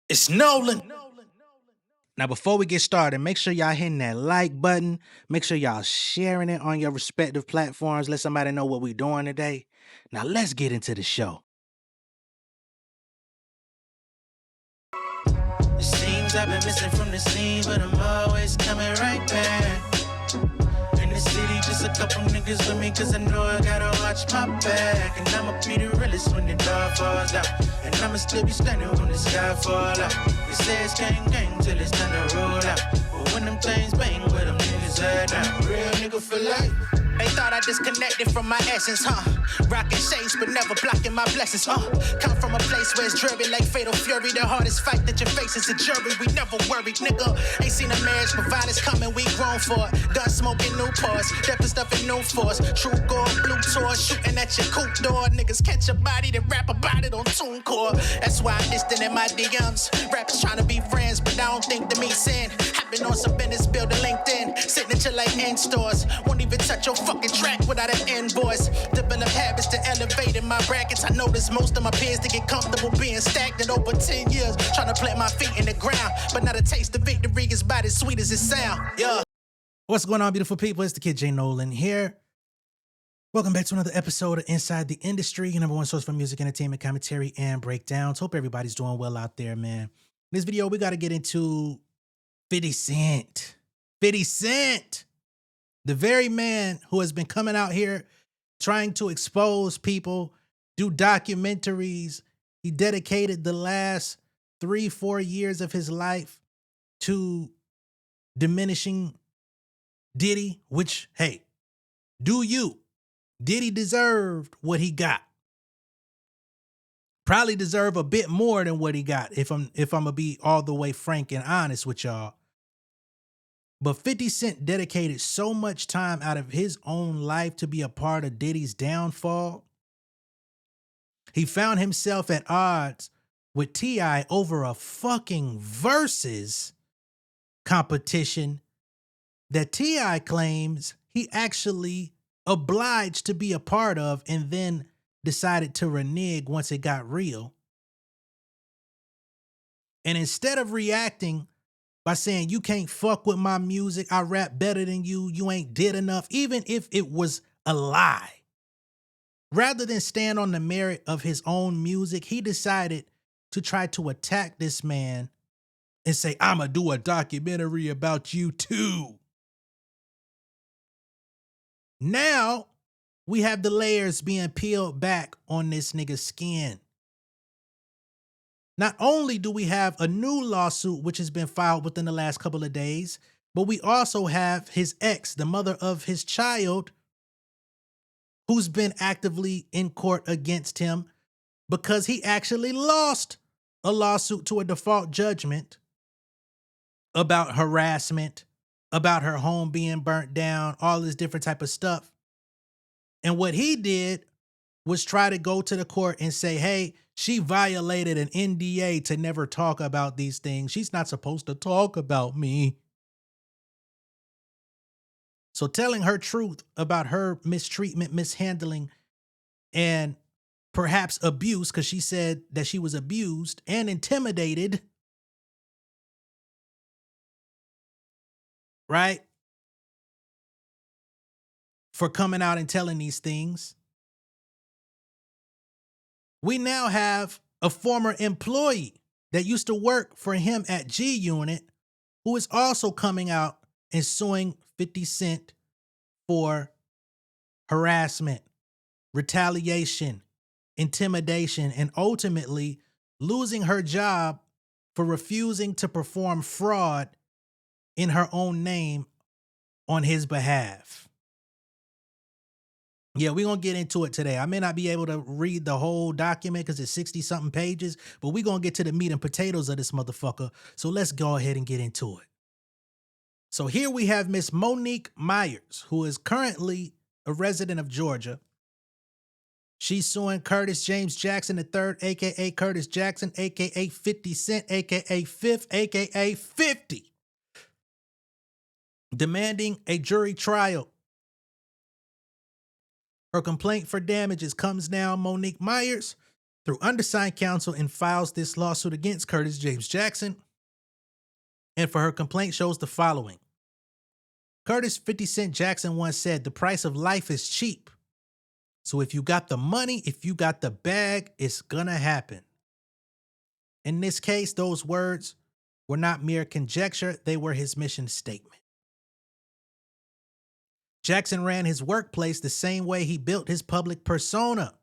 It's Nolan. Now, before we get started, make sure y'all hitting that like button. Make sure y'all sharing it on your respective platforms. Let somebody know what we're doing today. Now, let's get into the show. It seems I've been missing from the scene, but I'm always coming right back. In the city, just a couple niggas with me, cause I know I gotta watch my back. And I'ma be the realest when the dog falls out. And I'ma still be standing when the sky fall out. They say it's gang gang till it's time to roll out. But when them things bang, where them niggas at now? Real nigga for life. They thought I disconnected from my essence, huh? Rocking shades, but never blocking my blessings, Come from a place where it's dreary like fatal fury. The hardest fight that you face is a jury. We never worry, nigga. Ain't seen a marriage, but violence coming, we grown for it. Gun smoking, new pause, death and stuff in new force. True gold, blue tour, shooting at your coupe door. Niggas catch a body, then rap about it on TuneCore. That's why I'm distant in my DMs. Rappers trying to be friends, but I don't think to me sin. I've been on some business, building LinkedIn. Signature like in stores. Won't even touch your fucking track without an invoice. Develop habits to elevate in my brackets. I notice most of my peers to get comfortable being stagnant over 10 years. Trying to plant my feet in the ground, but not a taste of victory is about as sweet as it sound. Yeah. What's going on, beautiful people? It's the kid J Nolan here. Welcome back to another episode of Inside the Industry, your number one source for music, entertainment, commentary, and breakdowns. Hope everybody's doing well out there, man. In this video, we got to get into 50 Cent. 50 Cent! The very man who has been coming out here trying to expose people, do documentaries. He dedicated the last 3-4 years of his life to diminishing Diddy, which, hey, do you? Diddy deserved what he got. Probably deserve a bit more than what he got, if I'm gonna be all the way frank and honest with y'all. But 50 Cent dedicated so much time out of his own life to be a part of Diddy's downfall. He found himself at odds with T.I. over a fucking versus competition that T.I. claims he actually obliged to be a part of and then decided to renege once it got real. And instead of reacting by saying, you can't fuck with my music, I rap better than you, you ain't did enough, even if it was a lie. Rather than stand on the merit of his own music, he decided to try to attack this man and say, I'ma do a documentary about you too. Now, we have the layers being peeled back on this nigga's skin. Not only do we have a new lawsuit which has been filed within the last couple of days, but we also have his ex, the mother of his child, who's been actively in court against him because he actually lost a lawsuit to a default judgment about harassment, about her home being burnt down, all this different type of stuff. And what he did was try to go to the court and say, hey, she violated an NDA to never talk about these things. She's not supposed to talk about me. So telling her truth about her mistreatment, mishandling, and perhaps abuse, because she said that she was abused and intimidated, right? For coming out and telling these things. We now have a former employee that used to work for him at G Unit who is also coming out and suing 50 Cent for harassment, retaliation, intimidation, and ultimately losing her job for refusing to perform fraud in her own name on his behalf. Yeah, we're going to get into it today. I may not be able to read the whole document because it's 60-something pages, but we're going to get to the meat and potatoes of this motherfucker. So let's go ahead and get into it. So here we have Miss Monique Myers, who is currently a resident of Georgia. She's suing Curtis James Jackson III, a.k.a. Curtis Jackson, a.k.a. 50 Cent, a.k.a. Fifth, a.k.a. 50, demanding a jury trial. Her complaint for damages comes now, Monique Myers through undersigned counsel and files this lawsuit against Curtis James Jackson. And for her complaint shows the following. Curtis 50 Cent Jackson once said, "The price of life is cheap. So if you got the money, if you got the bag, it's gonna happen." In this case, those words were not mere conjecture, they were his mission statement. Jackson ran his workplace the same way he built his public persona,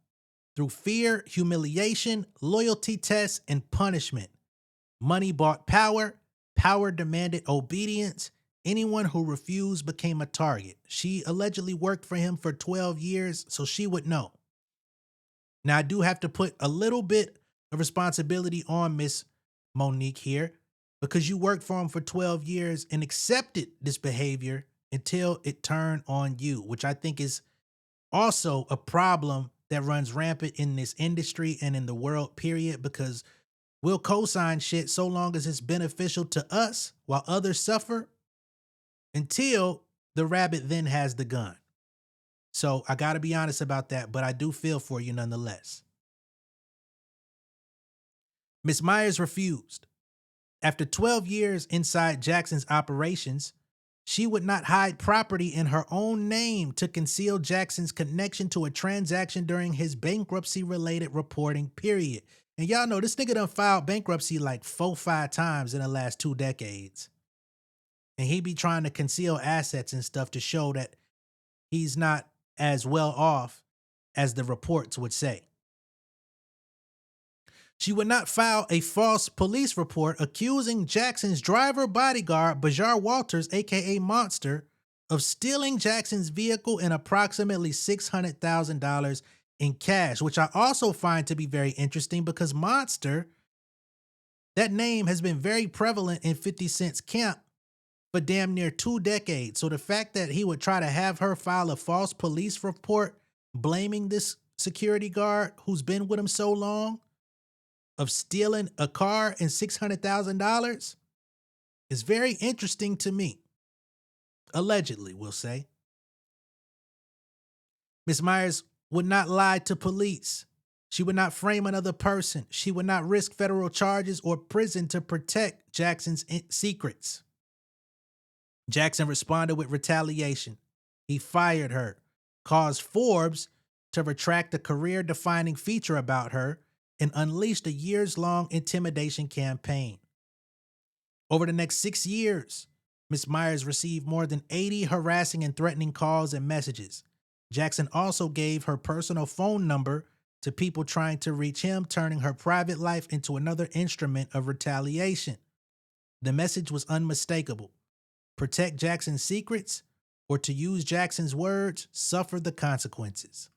through fear, humiliation, loyalty tests, and punishment. Money bought power, power demanded obedience. Anyone who refused became a target. She allegedly worked for him for 12 years, so she would know. Now, I do have to put a little bit of responsibility on Miss Monique here, because you worked for him for 12 years and accepted this behavior until it turned on you, which I think is also a problem that runs rampant in this industry and in the world, period, because we'll co-sign shit so long as it's beneficial to us while others suffer until the rabbit then has the gun. So I got to be honest about that, but I do feel for you nonetheless. Ms. Myers refused. After 12 years inside Jackson's operations, she would not hide property in her own name to conceal Jackson's connection to a transaction during his bankruptcy-related reporting period. And y'all know this nigga done filed bankruptcy like 4-5 times in the last 2 decades. And he be trying to conceal assets and stuff to show that he's not as well off as the reports would say. She would not file a false police report accusing Jackson's driver bodyguard, Bajar Walters, aka Monster, of stealing Jackson's vehicle and approximately $600,000 in cash, which I also find to be very interesting because Monster, that name has been very prevalent in 50 Cent's camp for damn near 2 decades. So the fact that he would try to have her file a false police report blaming this security guard who's been with him so long of stealing a car and $600,000 is very interesting to me. Allegedly, we'll say. Ms. Myers would not lie to police. She would not frame another person. She would not risk federal charges or prison to protect Jackson's secrets. Jackson responded with retaliation. He fired her, caused Forbes to retract a career-defining feature about her, and unleashed a years-long intimidation campaign. Over the next 6 years, Ms. Myers received more than 80 harassing and threatening calls and messages. Jackson also gave her personal phone number to people trying to reach him, turning her private life into another instrument of retaliation. The message was unmistakable. Protect Jackson's secrets, or to use Jackson's words, suffer the consequences.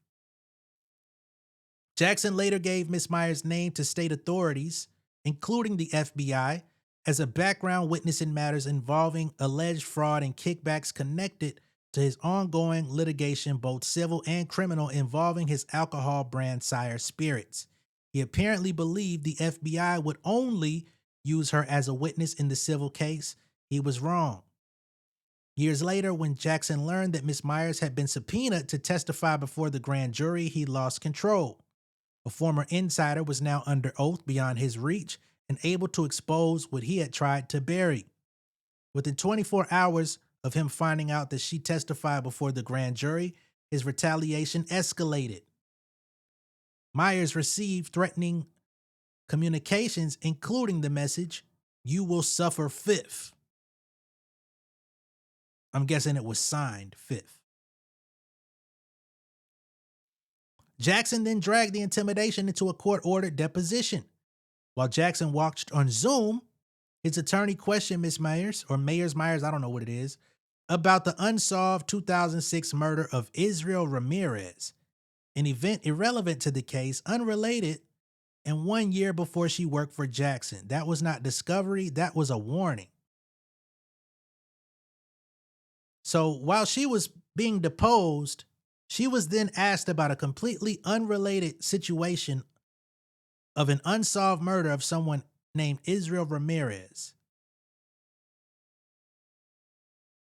Jackson later gave Ms. Myers' name to state authorities, including the FBI, as a background witness in matters involving alleged fraud and kickbacks connected to his ongoing litigation, both civil and criminal, involving his alcohol brand Sire Spirits. He apparently believed the FBI would only use her as a witness in the civil case. He was wrong. Years later, when Jackson learned that Ms. Myers had been subpoenaed to testify before the grand jury, he lost control. A former insider was now under oath beyond his reach and able to expose what he had tried to bury. Within 24 hours of him finding out that she testified before the grand jury, his retaliation escalated. Myers received threatening communications, including the message, "You will suffer fifth." I'm guessing it was signed fifth. Jackson then dragged the intimidation into a court-ordered deposition. While Jackson watched on Zoom, his attorney questioned Ms. Myers, or Myers, I don't know what it is, about the unsolved 2006 murder of Israel Ramirez, an event irrelevant to the case, unrelated, and 1 year before she worked for Jackson. That was not discovery, that was a warning. So while she was being deposed, she was then asked about a completely unrelated situation of an unsolved murder of someone named Israel Ramirez.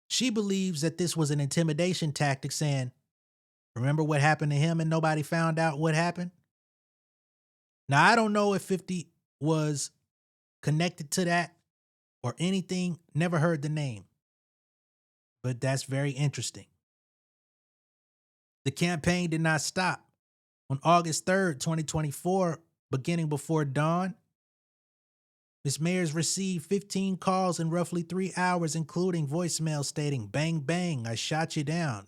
She believes that this was an intimidation tactic, saying, "Remember what happened to him and nobody found out what happened?" Now, I don't know if 50 was connected to that or anything. Never heard the name, but that's very interesting. The campaign did not stop. On August 3rd, 2024, beginning before dawn, Ms. Mayers received 15 calls in roughly 3 hours, including voicemail stating, "Bang, bang, I shot you down."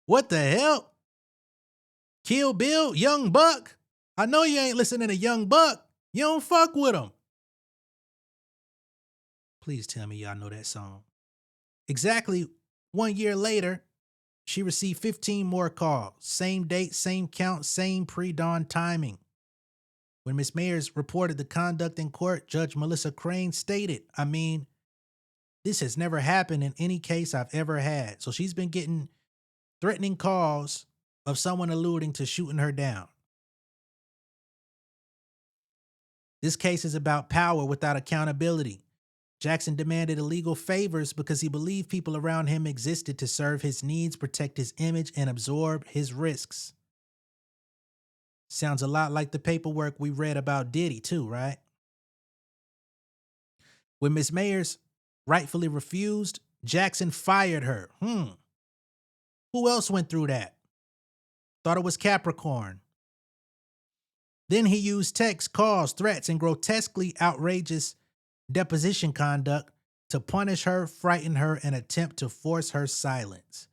What the hell? Kill Bill? Young Buck? I know you ain't listening to Young Buck. You don't fuck with him. Please tell me y'all know that song. Exactly 1 year later, she received 15 more calls. Same date, same count, same pre-dawn timing. When Ms. Mayers reported the conduct in court, Judge Melissa Crane stated, "I mean, this has never happened in any case I've ever had." So she's been getting threatening calls of someone alluding to shooting her down. This case is about power without accountability. Jackson demanded illegal favors because he believed people around him existed to serve his needs, protect his image, and absorb his risks. Sounds a lot like the paperwork we read about Diddy too, right? When Ms. Mayers rightfully refused, Jackson fired her. Who else went through that? Thought it was Capricorn. Then he used texts, calls, threats, and grotesquely outrageous deposition conduct to punish her, frighten her, and attempt to force her silence.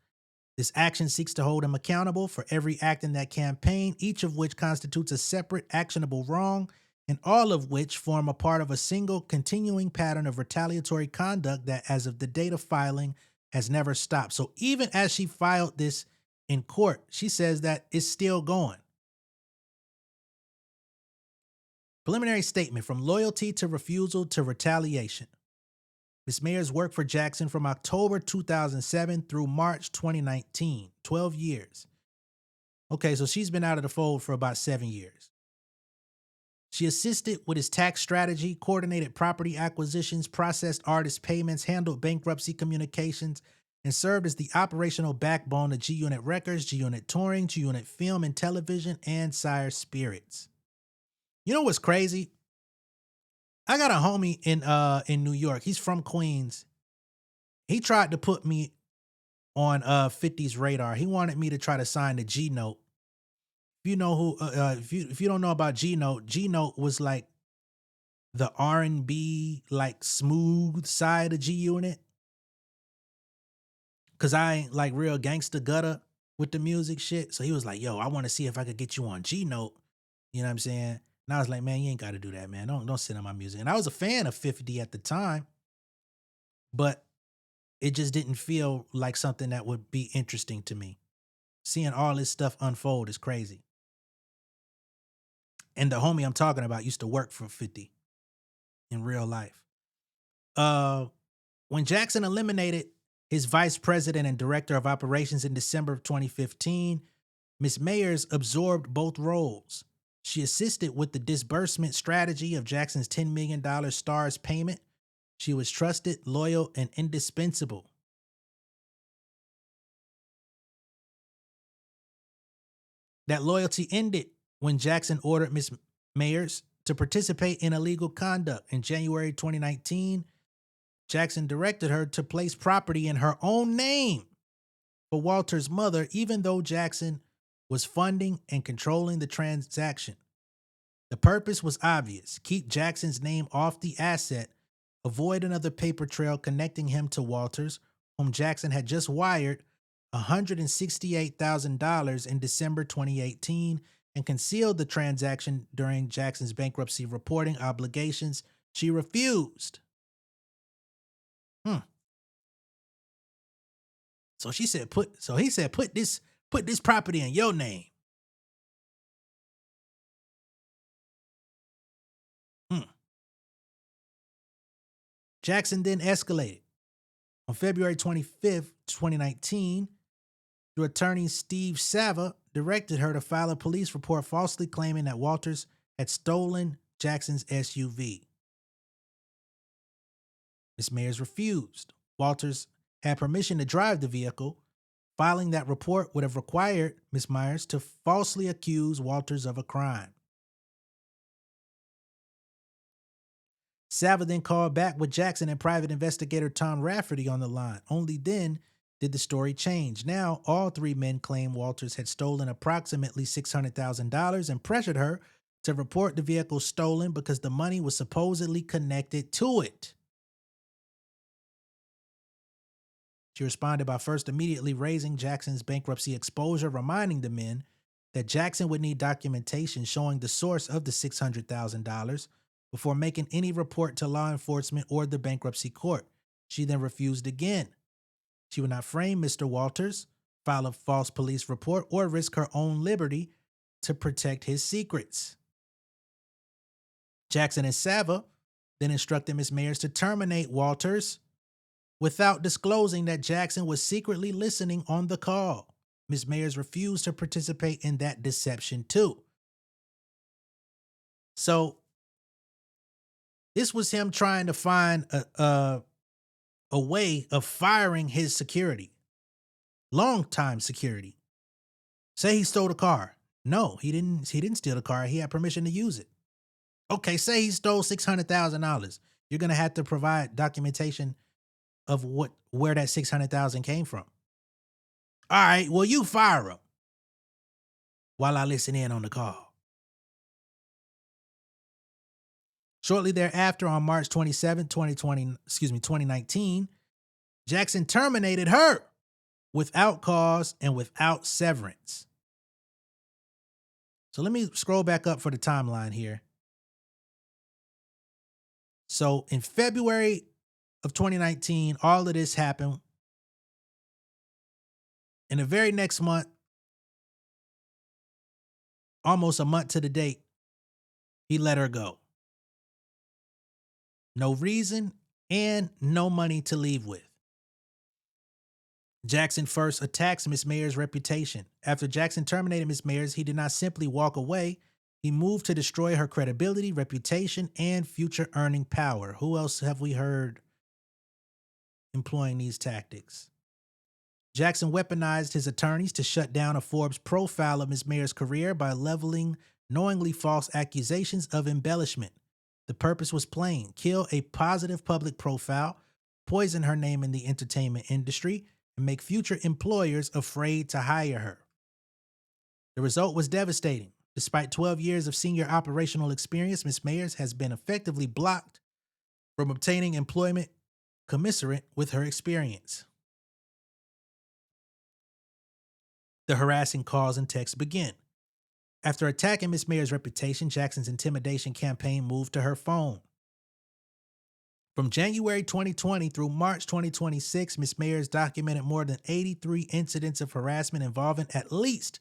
This action seeks to hold him accountable for every act in that campaign, each of which constitutes a separate actionable wrong, and all of which form a part of a single continuing pattern of retaliatory conduct that, as of the date of filing, has never stopped. So even as she filed this in court, she says that it's still going. Preliminary statement: from loyalty to refusal to retaliation. Ms. Mayers worked for Jackson from October 2007 through March 2019, 12 years. Okay, so she's been out of the fold for about 7 years. She assisted with his tax strategy, coordinated property acquisitions, processed artist payments, handled bankruptcy communications, and served as the operational backbone of G Unit Records, G Unit Touring, G Unit Film and Television, and Sire Spirits. You know what's crazy? I got a homie in New York. He's from Queens. He tried to put me on 50's radar. He wanted me to try to sign the G Note. If you know who, if you don't know about G Note was like the R&B, like smooth side of G Unit. Cause I ain't like real gangsta gutter with the music shit. So he was like, "Yo, I want to see if I could get you on G Note." You know what I'm saying? And I was like, "Man, you ain't got to do that, man. Don't send on my music." And I was a fan of 50 at the time, but it just didn't feel like something that would be interesting to me. Seeing all this stuff unfold is crazy. And the homie I'm talking about used to work for 50 in real life. When Jackson eliminated his vice president and director of operations in December of 2015, Ms. Mayers absorbed both roles. She assisted with the disbursement strategy of Jackson's $10 million STARS payment. She was trusted, loyal, and indispensable. That loyalty ended when Jackson ordered Ms. Mayers to participate in illegal conduct. In January 2019, Jackson directed her to place property in her own name for Walter's mother, even though Jackson was funding and controlling the transaction. The purpose was obvious: keep Jackson's name off the asset, avoid another paper trail connecting him to Walters, whom Jackson had just wired $168,000 in December 2018 and concealed the transaction during Jackson's bankruptcy reporting obligations. She refused. So he said, put this property in your name. Jackson then escalated. On February 25th, 2019, the attorney Steve Sava directed her to file a police report falsely claiming that Walters had stolen Jackson's SUV. Ms. Mayers refused. Walters had permission to drive the vehicle. Filing that report would have required Ms. Myers to falsely accuse Walters of a crime. Sava then called back with Jackson and private investigator Tom Rafferty on the line. Only then did the story change. Now, all three men claim Walters had stolen approximately $600,000 and pressured her to report the vehicle stolen because the money was supposedly connected to it. She responded by first immediately raising Jackson's bankruptcy exposure, reminding the men that Jackson would need documentation showing the source of the $600,000 before making any report to law enforcement or the bankruptcy court. She then refused again. She would not frame Mr. Walters, file a false police report, or risk her own liberty to protect his secrets. Jackson and Sava then instructed Ms. Mayers to terminate Walters without disclosing that Jackson was secretly listening on the call. Ms. Mayers refused to participate in that deception too. So this was him trying to find a way of firing his security, longtime security. Say he stole the car. No, he didn't steal the car. He had permission to use it. Okay, say he stole $600,000. You're gonna have to provide documentation of where that $600,000 came from. All right, well, you fire him while I listen in on the call. Shortly thereafter, on March 27, 2019, Jackson terminated her without cause and without severance. So let me scroll back up for the timeline here. So in February of 2019, all of this happened. In the very next month, almost a month to the date, he let her go. No reason and no money to leave with. Jackson first attacks Ms. Mayers' reputation. After Jackson terminated Ms. Mayers, he did not simply walk away. He moved to destroy her credibility, reputation, and future earning power. Who else have we heard employing these tactics? Jackson weaponized his attorneys to shut down a Forbes profile of Ms. Mayers' career by leveling knowingly false accusations of embellishment. The purpose was plain: kill a positive public profile, poison her name in the entertainment industry, and make future employers afraid to hire her. The result was devastating. Despite 12 years of senior operational experience, Ms. Mayers has been effectively blocked from obtaining employment commensurate with her experience. The harassing calls and texts begin. After attacking Ms. Mayers' reputation, Jackson's intimidation campaign moved to her phone. From January 2020 through March 2026, Ms. Mayers documented more than 83 incidents of harassment involving at least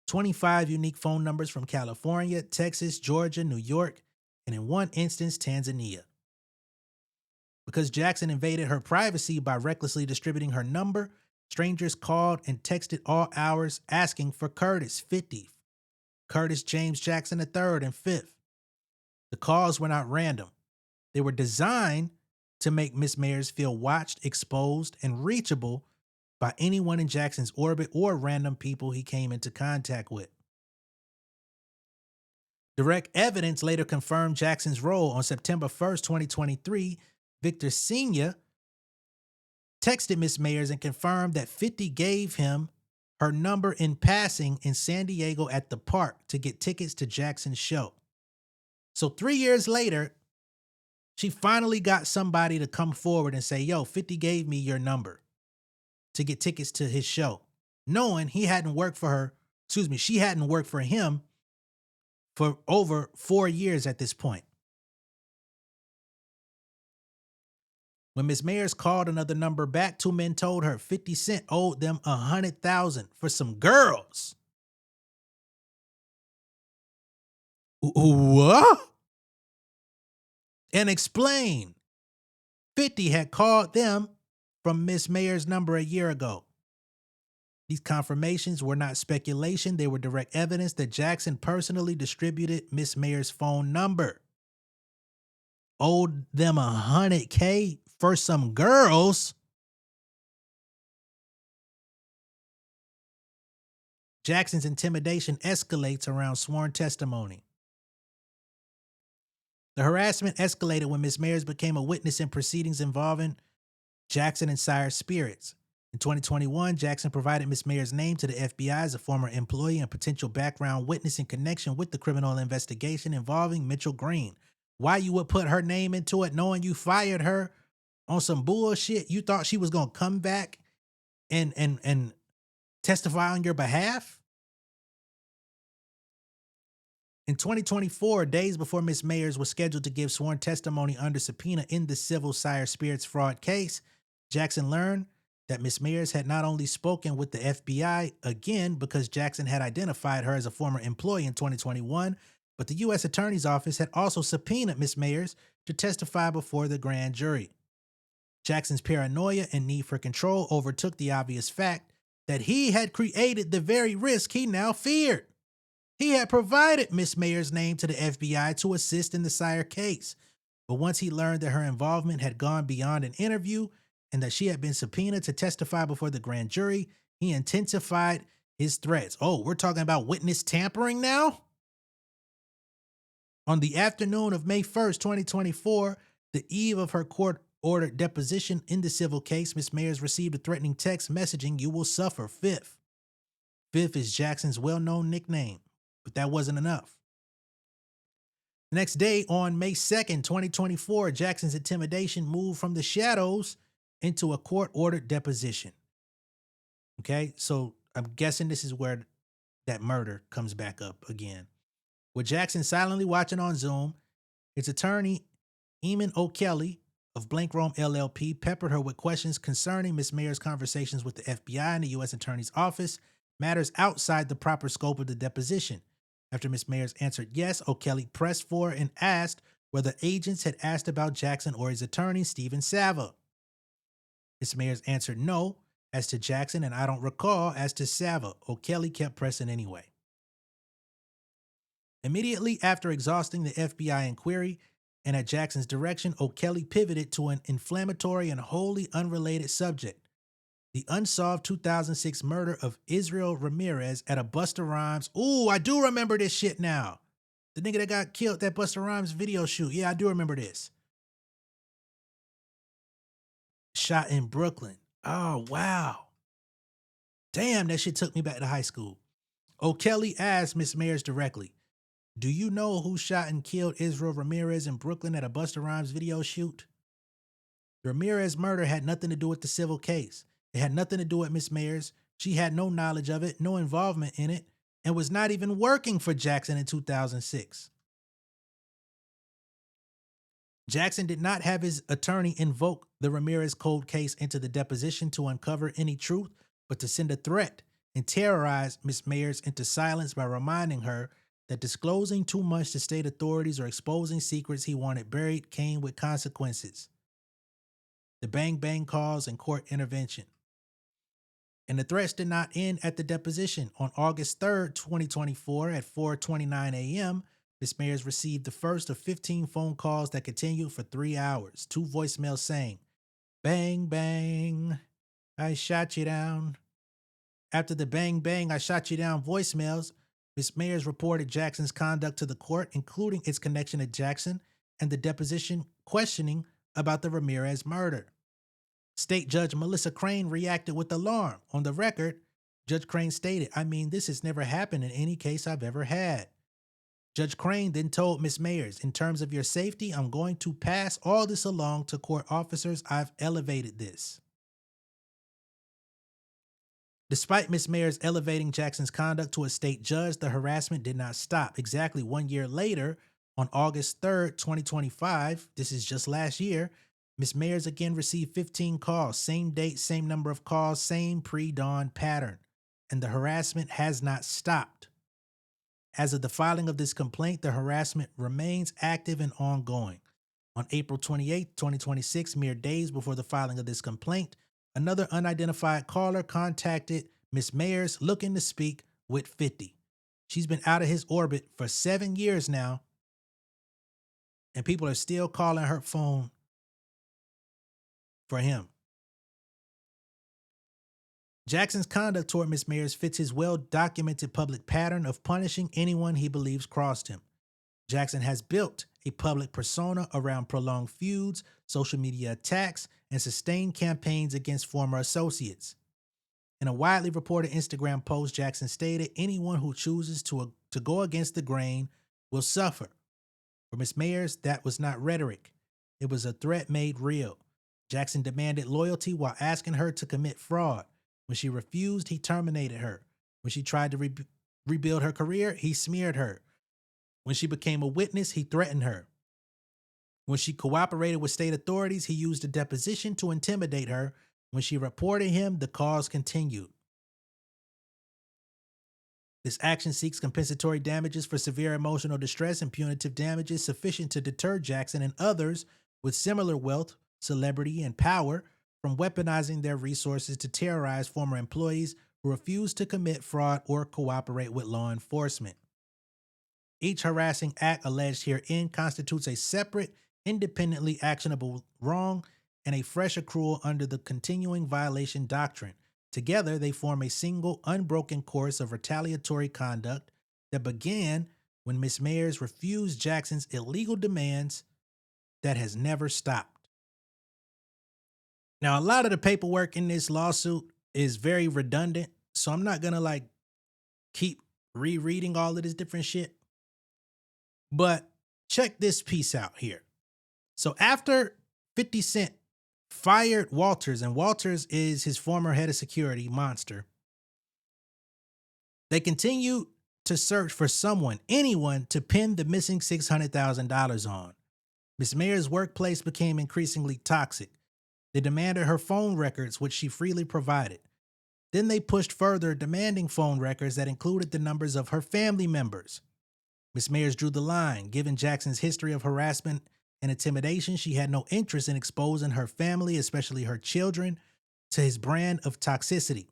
25 unique phone numbers from California, Texas, Georgia, New York, and in one instance, Tanzania. Because Jackson invaded her privacy by recklessly distributing her number, strangers called and texted all hours asking for Curtis, 50, Curtis James Jackson III, and 5th. The calls were not random. They were designed to make Ms. Mayers feel watched, exposed, and reachable by anyone in Jackson's orbit or random people he came into contact with. Direct evidence later confirmed Jackson's role. On September 1st, 2023, Victor Sr. texted Ms. Mayers and confirmed that 50 gave him her number in passing in San Diego at the park to get tickets to Jackson's show. So 3 years later, she finally got somebody to come forward and say, yo, 50 gave me your number to get tickets to his show, knowing she hadn't worked for him for over 4 years at this point. When Ms. Mayers called another number back, two men told her 50 Cent owed them $100,000 for some girls. What? And explained 50 had called them from Ms. Mayers' number a year ago. These confirmations were not speculation. They were direct evidence that Jackson personally distributed Ms. Mayers' phone number. Owed them $100K for some girls. Jackson's intimidation escalates around sworn testimony. The harassment escalated when Miss Mayers became a witness in proceedings involving Jackson and Sire Spirits. In 2021, Jackson provided Miss Mayers' name to the FBI as a former employee and potential background witness in connection with the criminal investigation involving Mitchell Green. Why you would put her name into it knowing you fired her on some bullshit? You thought she was going to come back and testify on your behalf? In 2024, days before Miss Mayers was scheduled to give sworn testimony under subpoena in the civil Sire Spirits fraud case, Jackson learned that Miss Mayers had not only spoken with the FBI again because Jackson had identified her as a former employee in 2021, but the U.S. Attorney's Office had also subpoenaed Miss Mayers to testify before the grand jury. Jackson's paranoia and need for control overtook the obvious fact that he had created the very risk he now feared. He had provided Miss Mayers' name to the FBI to assist in the Sire case, but once he learned that her involvement had gone beyond an interview and that she had been subpoenaed to testify before the grand jury, he intensified his threats. Oh, we're talking about witness tampering now? On the afternoon of May 1st, 2024, the eve of her court-ordered deposition in the civil case, Miss Mayers received a threatening text messaging, "You will suffer, Fifth." Fifth is Jackson's well-known nickname, but that wasn't enough. The next day, on May 2nd, 2024, Jackson's intimidation moved from the shadows into a court-ordered deposition. Okay, so I'm guessing this is where that murder comes back up again. With Jackson silently watching on Zoom, his attorney, Eamon O'Kelly of Blank Rome LLP, peppered her with questions concerning Miss Mayers' conversations with the FBI and the U.S. Attorney's Office, matters outside the proper scope of the deposition. After Miss Mayers answered yes, O'Kelly pressed for and asked whether agents had asked about Jackson or his attorney, Stephen Sava. Miss Mayers answered no as to Jackson and I don't recall as to Sava. O'Kelly kept pressing anyway. Immediately after exhausting the FBI inquiry and at Jackson's direction, O'Kelly pivoted to an inflammatory and wholly unrelated subject: the unsolved 2006 murder of Israel Ramirez at a Busta Rhymes. Ooh, I do remember this shit now. The nigga that got killed at Busta Rhymes video shoot. Yeah, I do remember this. Shot in Brooklyn. Oh, wow. Damn, that shit took me back to high school. O'Kelly asked Miss Mayers directly, "Do you know who shot and killed Israel Ramirez in Brooklyn at a Busta Rhymes video shoot?" The Ramirez murder had nothing to do with the civil case. It had nothing to do with Miss Mayers. She had no knowledge of it, no involvement in it, and was not even working for Jackson in 2006. Jackson did not have his attorney invoke the Ramirez cold case into the deposition to uncover any truth, but to send a threat and terrorize Miss Mayers into silence by reminding her that disclosing too much to state authorities or exposing secrets he wanted buried came with consequences. The bang bang calls and court intervention. And the threats did not end at the deposition. On August 3rd, 2024 at 4:29 a.m., Miss Mayers received the first of 15 phone calls that continued for 3 hours. 2 voicemails saying, "Bang, bang, I shot you down." After the "bang, bang, I shot you down" voicemails, Miss Mayers reported Jackson's conduct to the court, including its connection to Jackson and the deposition questioning about the Ramirez murder. State Judge Melissa Crane reacted with alarm. On the record, Judge Crane stated, "I mean, this has never happened in any case I've ever had." Judge Crane then told Miss Mayers, "In terms of your safety, I'm going to pass all this along to court officers. I've elevated this." Despite Miss Mayers elevating Jackson's conduct to a state judge, the harassment did not stop. Exactly 1 year later, on August 3rd, 2025, this is just last year, Miss Mayers again received 15 calls, same date, same number of calls, same pre-dawn pattern, and the harassment has not stopped. As of the filing of this complaint, the harassment remains active and ongoing. On April 28, 2026, mere days before the filing of this complaint, another unidentified caller contacted Miss Mayers looking to speak with 50. She's been out of his orbit for 7 years now, and people are still calling her phone for him. Jackson's conduct toward Miss Mayers fits his well-documented public pattern of punishing anyone he believes crossed him. Jackson has built a public persona around prolonged feuds, social media attacks, and sustained campaigns against former associates. In a widely reported Instagram post, Jackson stated, "Anyone who chooses to go against the grain will suffer." For Ms. Mayers, that was not rhetoric. It was a threat made real. Jackson demanded loyalty while asking her to commit fraud. When she refused, he terminated her. When she tried to rebuild her career, he smeared her. When she became a witness, he threatened her. When she cooperated with state authorities, he used a deposition to intimidate her. When she reported him, the cause continued. This action seeks compensatory damages for severe emotional distress and punitive damages sufficient to deter Jackson and others with similar wealth, celebrity, and power from weaponizing their resources to terrorize former employees who refuse to commit fraud or cooperate with law enforcement. Each harassing act alleged herein constitutes a separate, independently actionable wrong and a fresh accrual under the continuing violation doctrine. Together, they form a single, unbroken course of retaliatory conduct that began when Ms. Mayers refused Jackson's illegal demands that has never stopped. Now, a lot of the paperwork in this lawsuit is very redundant, so I'm not going to keep rereading all of this different shit. But check this piece out here. So after 50 Cent fired Walters, and Walters is his former head of security, Monster, they continued to search for anyone to pin the missing $600,000 on. Ms. Mayer's workplace became increasingly toxic. They demanded her phone records, which she freely provided. Then they pushed further, demanding phone records that included the numbers of her family members. Ms. Mayers drew the line. Given Jackson's history of harassment and intimidation, she had no interest in exposing her family, especially her children, to his brand of toxicity.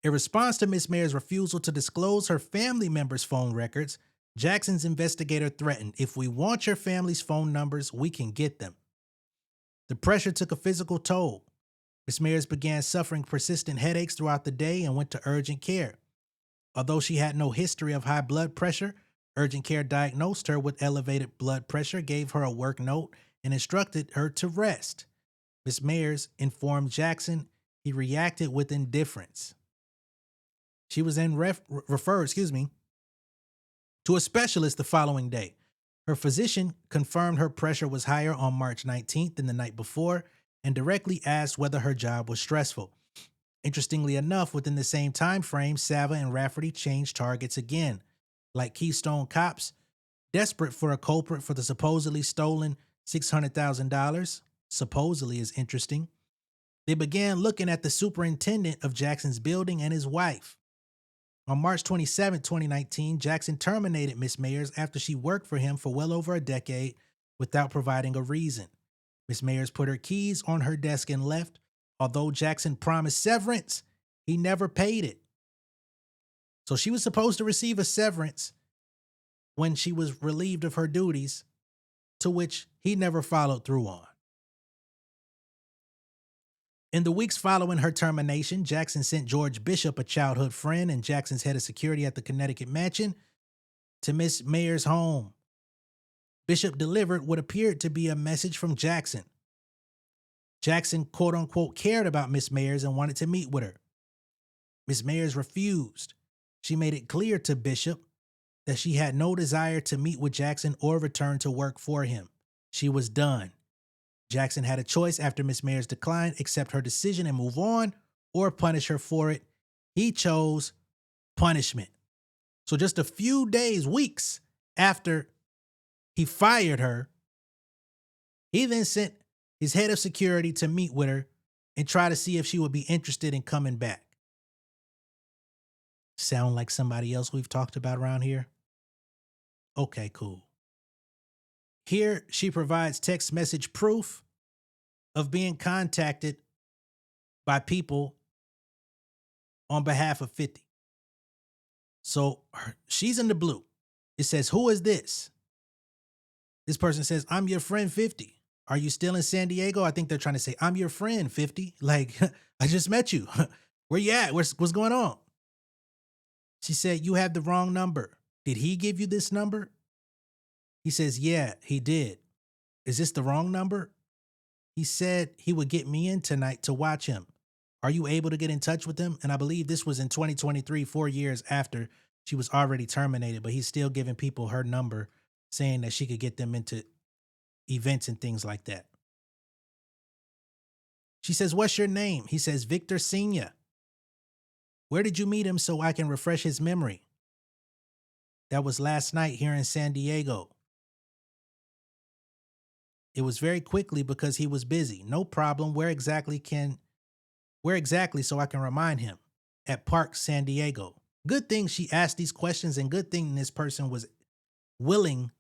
In response to Ms. Mayers' refusal to disclose her family members' phone records, Jackson's investigator threatened, "If we want your family's phone numbers, we can get them." The pressure took a physical toll. Ms. Mayers began suffering persistent headaches throughout the day and went to urgent care. Although she had no history of high blood pressure, urgent care diagnosed her with elevated blood pressure, gave her a work note, and instructed her to rest. Ms. Mayers informed Jackson he reacted with indifference. She was then referred to a specialist the following day. Her physician confirmed her pressure was higher on March 19th than the night before and directly asked whether her job was stressful. Interestingly enough, within the same time frame, Sava and Rafferty changed targets again. Like Keystone cops, desperate for a culprit for the supposedly stolen $600,000, supposedly is interesting, they began looking at the superintendent of Jackson's building and his wife. On March 27, 2019, Jackson terminated Ms. Mayers after she worked for him for well over a decade without providing a reason. Ms. Mayers put her keys on her desk and left. Although Jackson promised severance, he never paid it. So she was supposed to receive a severance when she was relieved of her duties, to which he never followed through on. In the weeks following her termination, Jackson sent George Bishop, a childhood friend and Jackson's head of security at the Connecticut mansion, to Miss Mayer's home. Bishop delivered what appeared to be a message from Jackson. Jackson, quote unquote, cared about Miss Mayers and wanted to meet with her. Miss Mayers refused. She made it clear to Bishop that she had no desire to meet with Jackson or return to work for him. She was done. Jackson had a choice after Miss Mayers declined, accept her decision and move on, or punish her for it. He chose punishment. So just a few days, weeks after he fired her, he then sent his head of security to meet with her and try to see if she would be interested in coming back. Sound like somebody else we've talked about around here? Okay, cool. Here, she provides text message proof of being contacted by people on behalf of 50. So she's in the blue. It says, "Who is this?" This person says, "I'm your friend 50. Are you still in San Diego?" I think they're trying to say, "I'm your friend 50. Like, I just met you. Where you at? What's going on?" She said, "You have the wrong number. Did he give you this number?" He says, yeah, he did. Is this the wrong number? He said he would get me in tonight to watch him. Are you able to get in touch with him? And I believe this was in 2023, 4 years after she was already terminated, but he's still giving people her number, saying that she could get them into events and things like that. She says, what's your name? He says, Victor Senior. Where did you meet him so I can refresh his memory? That was last night here in San Diego. It was very quickly because he was busy. No problem. Where exactly so I can remind him? At Park San Diego. Good thing she asked these questions, and good thing this person was willing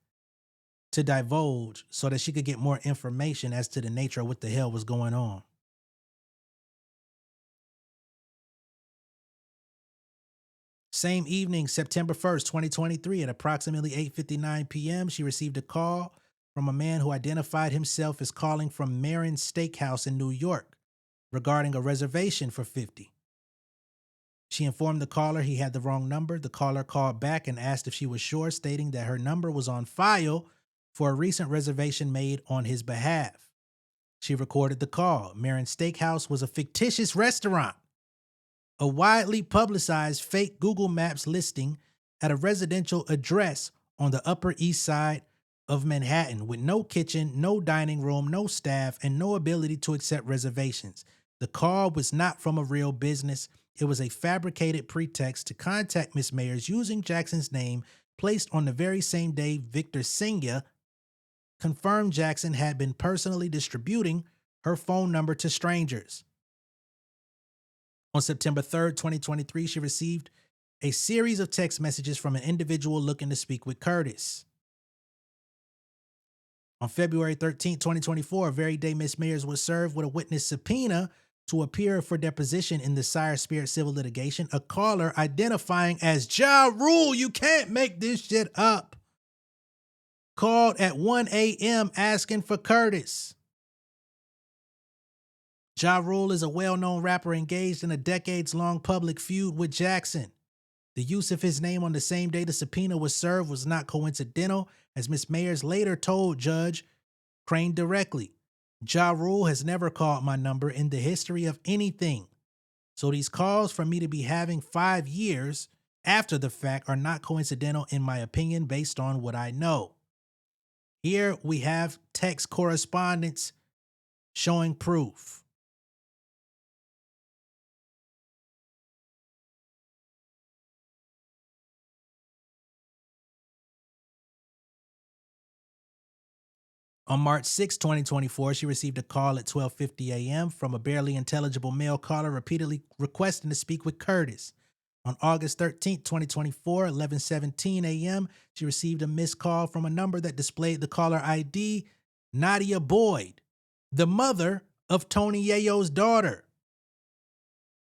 to divulge so that she could get more information as to the nature of what the hell was going on. Same evening, September 1st, 2023, at approximately 8:59 p.m., she received a call from a man who identified himself as calling from Marin's Steakhouse in New York regarding a reservation for 50. She informed the caller he had the wrong number. The caller called back and asked if she was sure, stating that her number was on file for a recent reservation made on his behalf. She recorded the call. Marin's Steakhouse was a fictitious restaurant, a widely publicized fake Google Maps listing at a residential address on the Upper East Side of Manhattan with no kitchen, no dining room, no staff, and no ability to accept reservations. The call was not from a real business. It was a fabricated pretext to contact Miss Mayers using Jackson's name, placed on the very same day Victor Senior confirmed Jackson had been personally distributing her phone number to strangers. On September 3rd, 2023, she received a series of text messages from an individual looking to speak with Curtis. On February 13th, 2024, a very day Miss Mayers was served with a witness subpoena to appear for deposition in the Sire Spirit civil litigation. A caller identifying as Ja Rule, you can't make this shit up, called at 1 a.m. asking for Curtis. Ja Rule is a well-known rapper engaged in a decades-long public feud with Jackson. The use of his name on the same day the subpoena was served was not coincidental, as Miss Mayers later told Judge Crane directly, Ja Rule has never called my number in the history of anything. So these calls for me to be having 5 years after the fact are not coincidental in my opinion based on what I know. Here we have text correspondence showing proof. On March 6, 2024, she received a call at 12:50 a.m. from a barely intelligible male caller repeatedly requesting to speak with Curtis. On August 13, 2024, 11:17 a.m., she received a missed call from a number that displayed the caller ID, Nadia Boyd, the mother of Tony Yayo's daughter.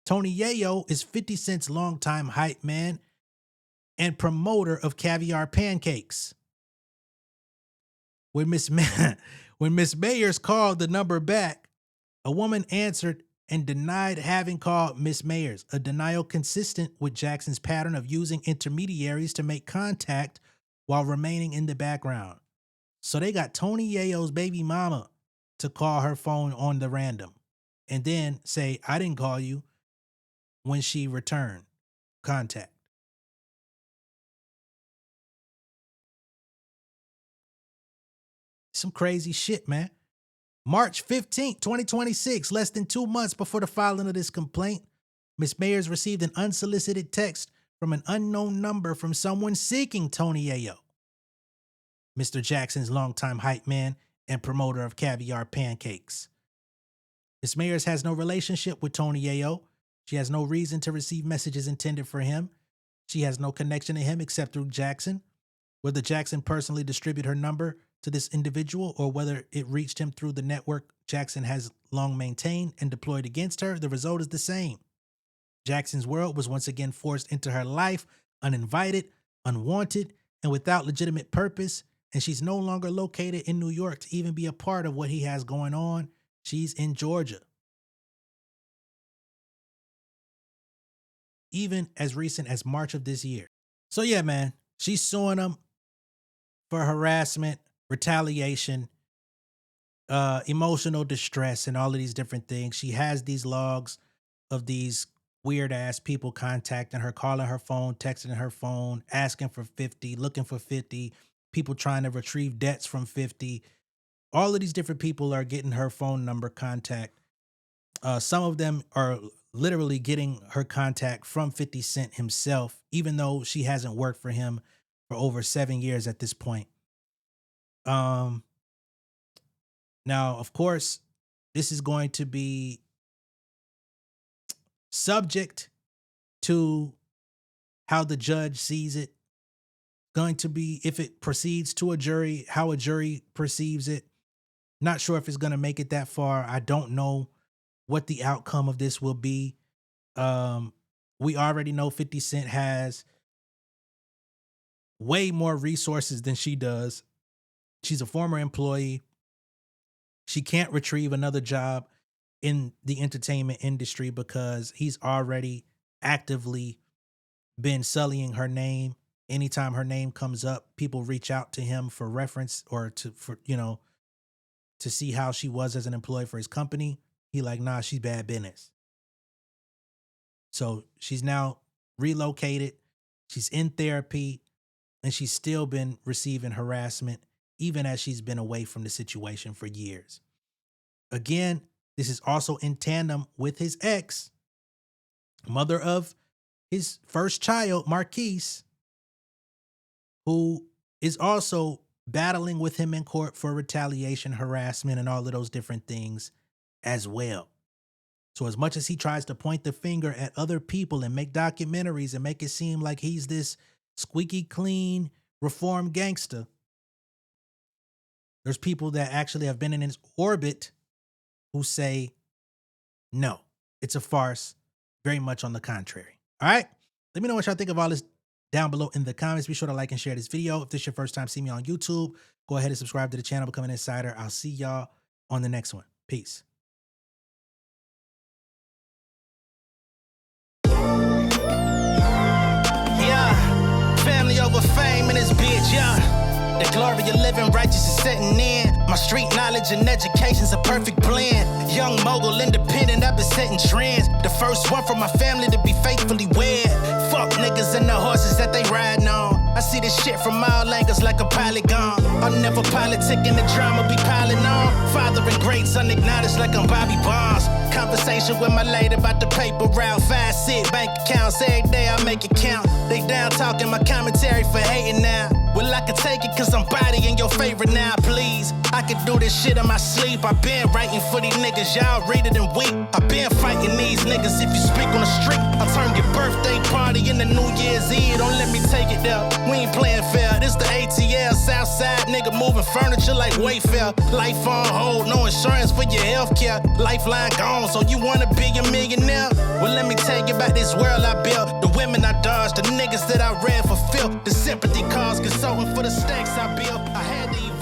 Tony Yayo is 50 Cent's longtime hype man and promoter of caviar pancakes. When Miss Mayers called the number back, a woman answered and denied having called Miss Mayers, a denial consistent with Jackson's pattern of using intermediaries to make contact while remaining in the background. So they got Tony Yayo's baby mama to call her phone on the random and then say, I didn't call you, when she returned contact. Some crazy shit, man. March 15th, 2026, less than 2 months before the filing of this complaint, Ms. Mayers received an unsolicited text from an unknown number from someone seeking Tony Yayo, Mr. Jackson's longtime hype man and promoter of caviar pancakes. Ms. Mayers has no relationship with Tony Yayo. She has no reason to receive messages intended for him. She has no connection to him except through Jackson. Whether Jackson personally distributed her number to this individual or whether it reached him through the network Jackson has long maintained and deployed against her, the result is the same. Jackson's world was once again forced into her life, uninvited, unwanted, and without legitimate purpose, and she's no longer located in New York to even be a part of what he has going on. She's in Georgia. Even as recent as March of this year. So yeah, man, she's suing him. for harassment, retaliation, emotional distress, and all of these different things. She has these logs of these weird ass people contacting her, calling her phone, texting her phone, asking for 50, looking for 50, people trying to retrieve debts from 50. All of these different people are getting her phone number contact. Some of them are literally getting her contact from 50 Cent himself, even though she hasn't worked for him for over 7 years at this point. Now, of course, this is going to be subject to how the judge sees it. Going to be, if it proceeds to a jury, how a jury perceives it. Not sure if it's going to make it that far. I don't know what the outcome of this will be. We already know 50 Cent has way more resources than she does. She's a former employee. She can't retrieve another job in the entertainment industry because he's already actively been sullying her name. Anytime her name comes up, people reach out to him for reference or to see how she was as an employee for his company. He like, nah, she's bad business. So she's now relocated. She's in therapy, and she's still been receiving harassment, even as she's been away from the situation for years. Again, this is also in tandem with his ex, mother of his first child, Marquise, who is also battling with him in court for retaliation, harassment, and all of those different things as well. So as much as he tries to point the finger at other people and make documentaries and make it seem like he's this squeaky clean, reformed gangster, there's people that actually have been in his orbit who say, no, it's a farce, very much on the contrary. All right? Let me know what y'all think of all this down below in the comments. Be sure to like and share this video. If this is your first time seeing me on YouTube, go ahead and subscribe to the channel, become an insider. I'll see y'all on the next one. Peace. Yeah, family over fame in this bitch, yeah. The glory of living righteous is setting in. My street knowledge and education's a perfect blend. Young mogul, independent, I've been setting trends. The first one from my family to be faithfully wed. Fuck niggas and the horses that they riding on. I see this shit from all angles like a polygon. I'll never politic and the drama be piling on. Father and great son acknowledged like I'm Bobby Bonds. Conversation with my lady about the paper route. 5 sit bank accounts every day I make it count. They down talking my commentary for hating now. Well, I can take it cause I'm bodying your favorite now, please. I can do this shit in my sleep. I been writing for these niggas, y'all read it and weep. I been fighting these niggas if you speak on the street. I'll turn your birthday party into New Year's Eve. Don't let me take it there. We ain't playing fair. This the ATL, Southside nigga moving furniture like Wayfair. Life on hold, no insurance for your healthcare. Lifeline gone, so you wanna be a millionaire? Well, let me tell you about this world I built. The women I dodged, the niggas that I read for filth. The sympathy cause consulting for the stacks I built. I had to